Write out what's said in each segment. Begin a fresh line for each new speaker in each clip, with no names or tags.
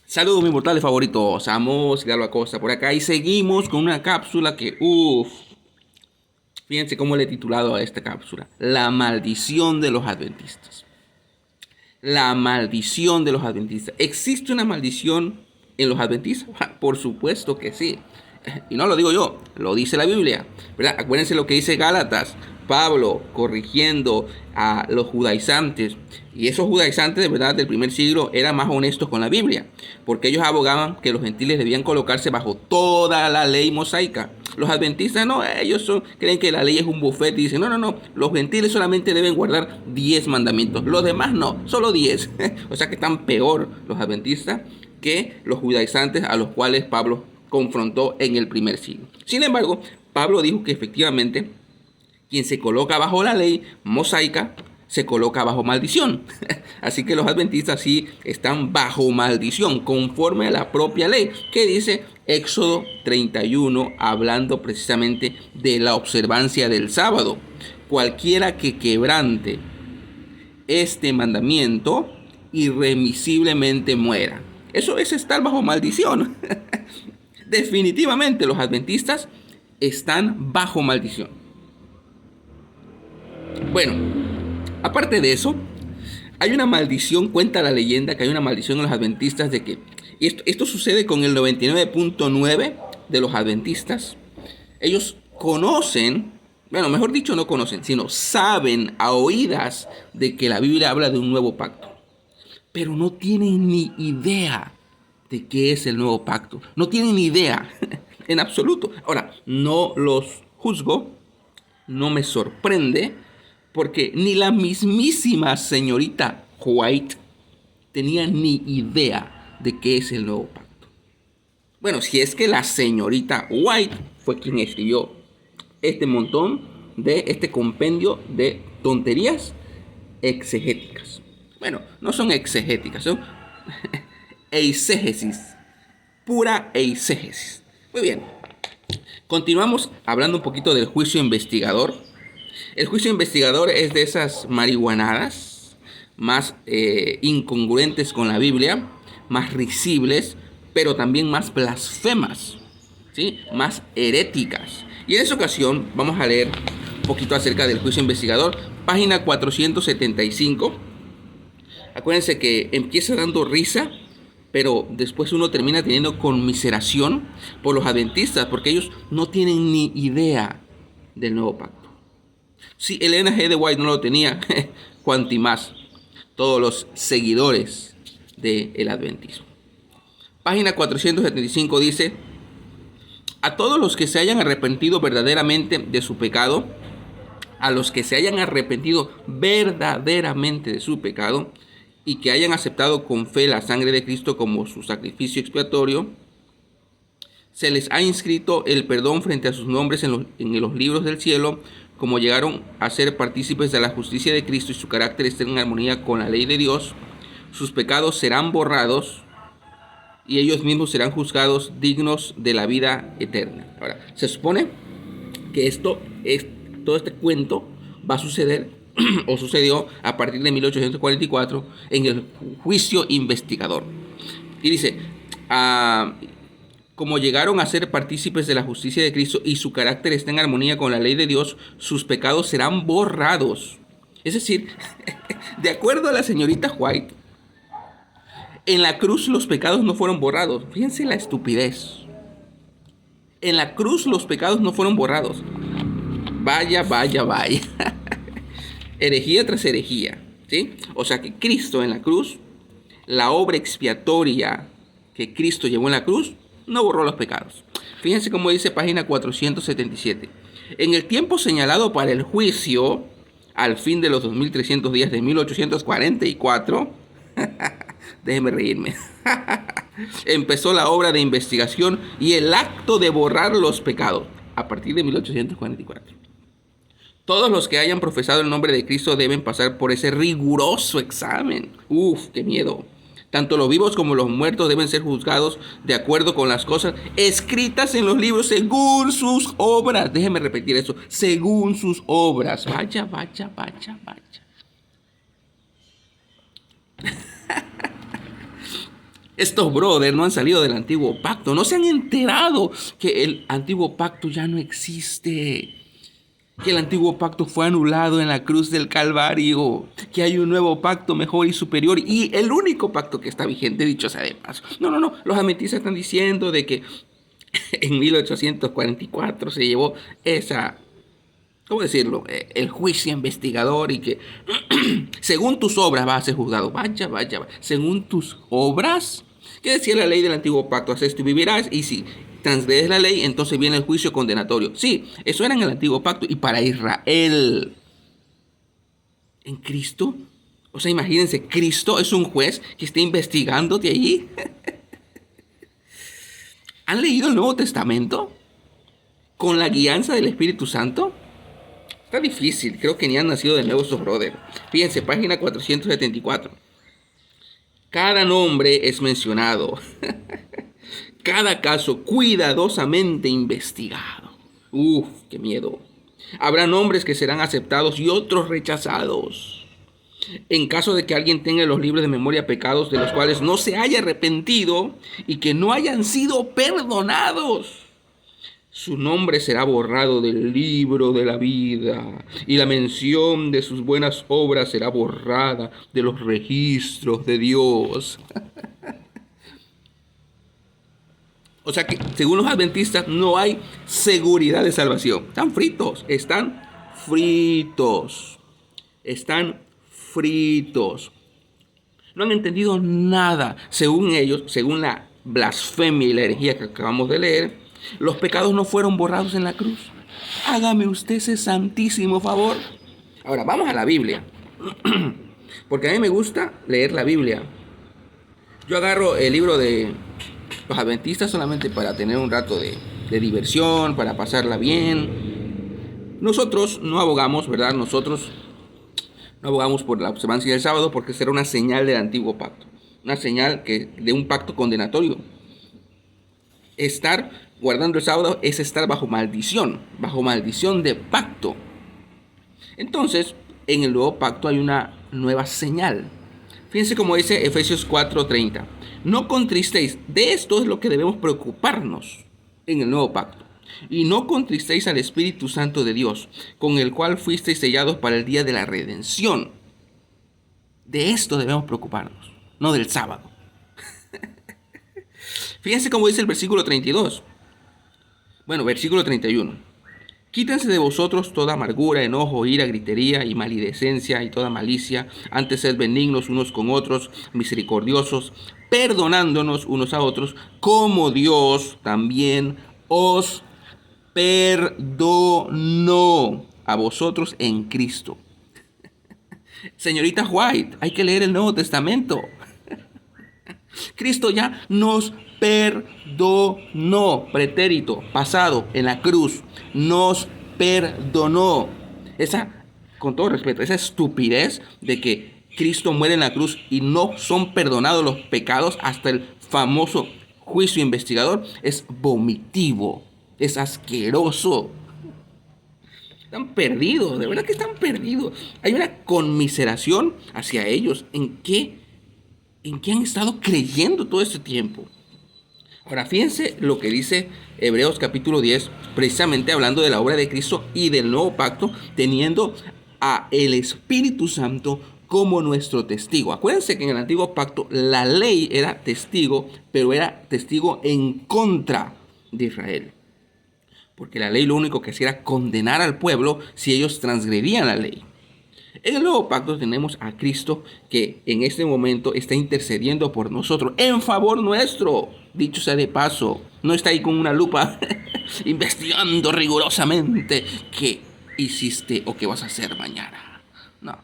Saludos mis mortales favoritos, Amos Galo Acosta por acá y seguimos con una cápsula que, fíjense cómo le he titulado a esta cápsula: La maldición de los adventistas. La maldición de los adventistas. ¿Existe una maldición en los adventistas? Por supuesto que sí. Y no lo digo yo, lo dice la Biblia, ¿verdad? Acuérdense lo que dice Gálatas, Pablo corrigiendo a los judaizantes. Y esos judaizantes, de verdad, del primer siglo eran más honestos con la Biblia, porque ellos abogaban que los gentiles debían colocarse bajo toda la ley mosaica. Los adventistas no, creen que la ley es un buffet y dicen, no, los gentiles solamente deben guardar 10 mandamientos, los demás no, solo 10. O sea que están peor los adventistas que los judaizantes a los cuales Pablo confrontó en el primer siglo. Sin embargo, Pablo dijo que efectivamente quien se coloca bajo la ley mosaica se coloca bajo maldición. Así que los adventistas sí están bajo maldición, conforme a la propia ley, que dice Éxodo 31, hablando precisamente de la observancia del sábado. Cualquiera que quebrante este mandamiento, irremisiblemente muera. Eso es estar bajo maldición. Definitivamente los adventistas están bajo maldición. Bueno, aparte de eso, hay una maldición, cuenta la leyenda que hay una maldición en los adventistas de que, y esto sucede con el 99.9 de los adventistas. Ellos conocen, bueno, mejor dicho no conocen, sino saben a oídas de que la Biblia habla de un nuevo pacto, pero no tienen ni idea de qué es el nuevo pacto. No tienen ni idea en absoluto. Ahora, no los juzgo, no me sorprende, porque ni la mismísima señorita White tenía ni idea de qué es el nuevo pacto. Bueno, si es que la señorita White fue quien escribió este compendio de tonterías exegéticas. Bueno, no son exegéticas, son eisegesis, pura eisegesis. Muy bien, continuamos hablando un poquito del juicio investigador. El juicio investigador es de esas marihuanadas más incongruentes con la Biblia, más risibles, pero también más blasfemas, ¿sí? Más heréticas. Y en esa ocasión vamos a leer un poquito acerca del juicio investigador, página 475. Acuérdense que empieza dando risa, pero después uno termina teniendo conmiseración por los adventistas, porque ellos no tienen ni idea del nuevo pacto. Si Elena G. de White no lo tenía, cuanti más todos los seguidores del adventismo. Página 475 dice: a todos los que se hayan arrepentido verdaderamente de su pecado, a los que se hayan arrepentido verdaderamente de su pecado y que hayan aceptado con fe la sangre de Cristo como su sacrificio expiatorio, se les ha inscrito el perdón frente a sus nombres en los libros del cielo. Como llegaron a ser partícipes de la justicia de Cristo y su carácter está en armonía con la ley de Dios, sus pecados serán borrados y ellos mismos serán juzgados dignos de la vida eterna. Ahora, se supone que todo este cuento va a suceder o sucedió a partir de 1844 en el juicio investigador. Y dice, como llegaron a ser partícipes de la justicia de Cristo y su carácter está en armonía con la ley de Dios, sus pecados serán borrados. Es decir, de acuerdo a la señorita White, en la cruz los pecados no fueron borrados. Fíjense la estupidez. En la cruz los pecados no fueron borrados. Vaya. Herejía tras herejía, ¿sí? O sea que Cristo en la cruz, la obra expiatoria que Cristo llevó en la cruz, no borró los pecados. Fíjense cómo dice página 477. En el tiempo señalado para el juicio, al fin de los 2300 días de 1844, déjenme reírme, empezó la obra de investigación y el acto de borrar los pecados a partir de 1844. Todos los que hayan profesado el nombre de Cristo deben pasar por ese riguroso examen. ¡Qué miedo! Tanto los vivos como los muertos deben ser juzgados de acuerdo con las cosas escritas en los libros según sus obras. Déjenme repetir eso. Según sus obras. Vaya. Estos brothers no han salido del antiguo pacto, no se han enterado que el antiguo pacto ya no existe, que el antiguo pacto fue anulado en la cruz del Calvario, que hay un nuevo pacto mejor y superior y el único pacto que está vigente, dicho sea de paso. No, los adventistas están diciendo de que en 1844 se llevó esa, ¿cómo decirlo? El juicio investigador y que según tus obras vas a ser juzgado. Vaya. Según tus obras. ¿Qué decía la ley del antiguo pacto? Haz esto y vivirás. Y si transgredes la ley, entonces viene el juicio condenatorio. Sí, eso era en el antiguo pacto y para Israel. En Cristo. O sea, imagínense, Cristo es un juez que está investigando de allí. ¿Han leído el Nuevo Testamento? ¿Con la guianza del Espíritu Santo? Está difícil, creo que ni han nacido de nuevo esos brothers. Fíjense, página 474. Cada nombre es mencionado. Cada caso cuidadosamente investigado. Uf, qué miedo. Habrá nombres que serán aceptados y otros rechazados. En caso de que alguien tenga en los libros de memoria pecados de los cuales no se haya arrepentido y que no hayan sido perdonados, su nombre será borrado del libro de la vida y la mención de sus buenas obras será borrada de los registros de Dios. O sea que, según los adventistas, no hay seguridad de salvación. Están fritos. No han entendido nada. Según ellos, según la blasfemia y la herejía que acabamos de leer, los pecados no fueron borrados en la cruz. Hágame usted ese santísimo favor. Ahora, vamos a la Biblia. Porque a mí me gusta leer la Biblia. Yo agarro el libro de los adventistas solamente para tener un rato de diversión, para pasarla bien. Nosotros no abogamos, ¿verdad? Nosotros no abogamos por la observancia del sábado porque será una señal del antiguo pacto. Una señal de un pacto condenatorio. Estar guardando el sábado es estar bajo maldición de pacto. Entonces, en el nuevo pacto hay una nueva señal. Fíjense cómo dice Efesios 4:30. No contristéis, de esto es lo que debemos preocuparnos en el nuevo pacto. Y no contristéis al Espíritu Santo de Dios, con el cual fuisteis sellados para el día de la redención. De esto debemos preocuparnos, no del sábado. Fíjense cómo dice el versículo 32. Bueno, versículo 31. Quítense de vosotros toda amargura, enojo, ira, gritería y maledicencia y toda malicia. Antes sed benignos unos con otros, misericordiosos, perdonándonos unos a otros, como Dios también os perdonó a vosotros en Cristo. Señorita White, hay que leer el Nuevo Testamento. Cristo ya nos perdonó, pretérito, pasado, en la cruz, nos perdonó. Esa, con todo respeto, esa estupidez de que Cristo muere en la cruz y no son perdonados los pecados hasta el famoso juicio investigador, es vomitivo, es asqueroso. Están perdidos, de verdad que están perdidos. Hay una conmiseración hacia ellos. ¿En qué han estado creyendo todo este tiempo? Ahora, fíjense lo que dice Hebreos capítulo 10, precisamente hablando de la obra de Cristo y del nuevo pacto, teniendo a el Espíritu Santo como nuestro testigo. Acuérdense que en el antiguo pacto la ley era testigo, pero era testigo en contra de Israel. Porque la ley lo único que hacía era condenar al pueblo si ellos transgredían la ley. En el nuevo pacto tenemos a Cristo que en este momento está intercediendo por nosotros, en favor nuestro. Dicho sea de paso, no está ahí con una lupa investigando rigurosamente qué hiciste o qué vas a hacer mañana. No.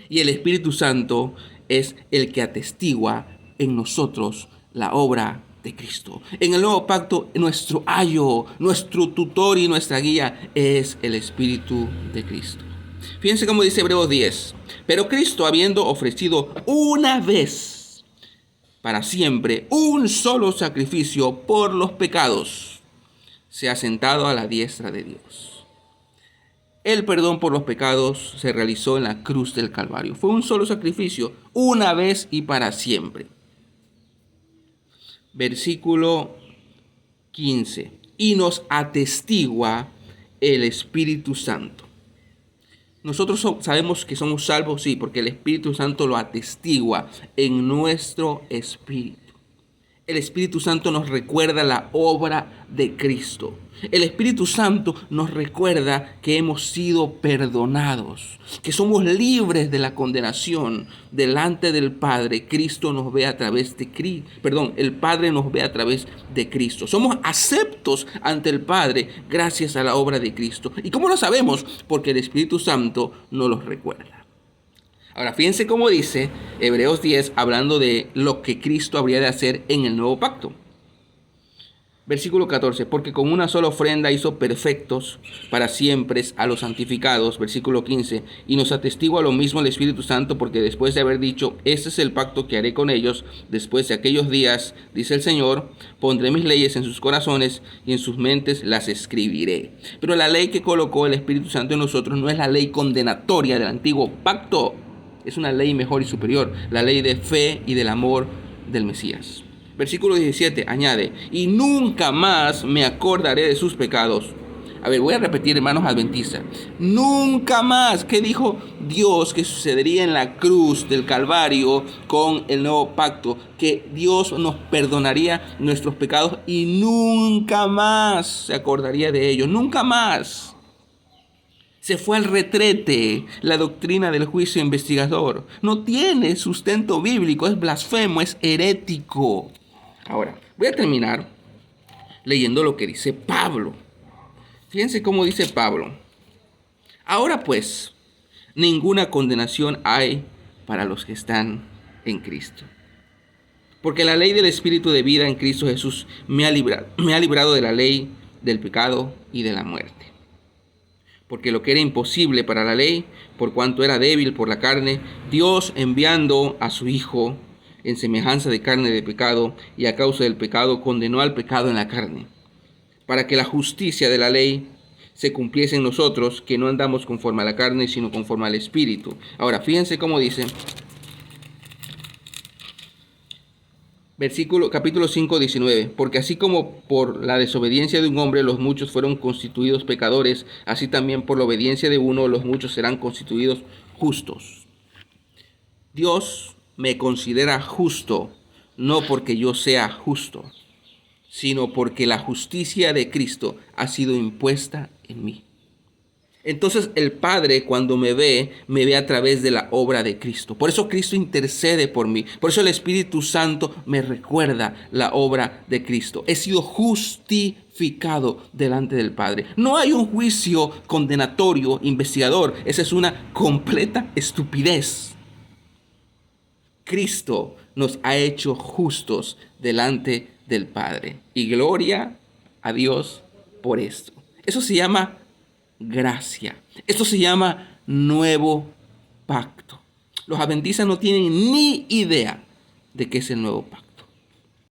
Y el Espíritu Santo es el que atestigua en nosotros la obra de Cristo. En el nuevo pacto, nuestro ayo, nuestro tutor y nuestra guía es el Espíritu de Cristo. Fíjense cómo dice Hebreos 10. Pero Cristo, habiendo ofrecido una vez para siempre un solo sacrificio por los pecados, se ha sentado a la diestra de Dios. El perdón por los pecados se realizó en la cruz del Calvario. Fue un solo sacrificio, una vez y para siempre. Versículo 15. Y nos atestigua el Espíritu Santo. Nosotros sabemos que somos salvos, sí, porque el Espíritu Santo lo atestigua en nuestro espíritu. El Espíritu Santo nos recuerda la obra de Cristo. El Espíritu Santo nos recuerda que hemos sido perdonados, que somos libres de la condenación delante del Padre. Cristo nos ve a través de Cristo. El Padre nos ve a través de Cristo. Somos aceptos ante el Padre gracias a la obra de Cristo. ¿Y cómo lo sabemos? Porque el Espíritu Santo nos lo recuerda. Ahora, fíjense cómo dice Hebreos 10, hablando de lo que Cristo habría de hacer en el nuevo pacto. Versículo 14, porque con una sola ofrenda hizo perfectos para siempre a los santificados. Versículo 15, y nos atestigua lo mismo el Espíritu Santo, porque después de haber dicho, este es el pacto que haré con ellos, después de aquellos días, dice el Señor, pondré mis leyes en sus corazones y en sus mentes las escribiré. Pero la ley que colocó el Espíritu Santo en nosotros no es la ley condenatoria del antiguo pacto. Es una ley mejor y superior, la ley de fe y del amor del Mesías. Versículo 17 añade, y nunca más me acordaré de sus pecados. A ver, voy a repetir, hermanos adventistas. Nunca más. ¿Qué dijo Dios que sucedería en la cruz del Calvario con el nuevo pacto? Que Dios nos perdonaría nuestros pecados y nunca más se acordaría de ellos. Nunca más. Se fue al retrete la doctrina del juicio investigador. No tiene sustento bíblico, es blasfemo, es herético. Ahora, voy a terminar leyendo lo que dice Pablo. Fíjense cómo dice Pablo. Ahora pues, ninguna condenación hay para los que están en Cristo. Porque la ley del Espíritu de vida en Cristo Jesús me ha librado de la ley del pecado y de la muerte. Porque lo que era imposible para la ley, por cuanto era débil por la carne, Dios enviando a su Hijo en semejanza de carne de pecado, y a causa del pecado condenó al pecado en la carne, para que la justicia de la ley se cumpliese en nosotros, que no andamos conforme a la carne, sino conforme al Espíritu. Ahora, fíjense cómo dice, capítulo 5, 19. Porque así como por la desobediencia de un hombre los muchos fueron constituidos pecadores, así también por la obediencia de uno los muchos serán constituidos justos. Dios me considera justo, no porque yo sea justo, sino porque la justicia de Cristo ha sido impuesta en mí. Entonces el Padre, cuando me ve a través de la obra de Cristo. Por eso Cristo intercede por mí. Por eso el Espíritu Santo me recuerda la obra de Cristo. He sido justificado delante del Padre. No hay un juicio condenatorio, investigador. Esa es una completa estupidez. Cristo nos ha hecho justos delante del Padre. Y gloria a Dios por esto. Eso se llama gracia. Esto se llama nuevo pacto. Los adventistas no tienen ni idea de qué es el nuevo pacto.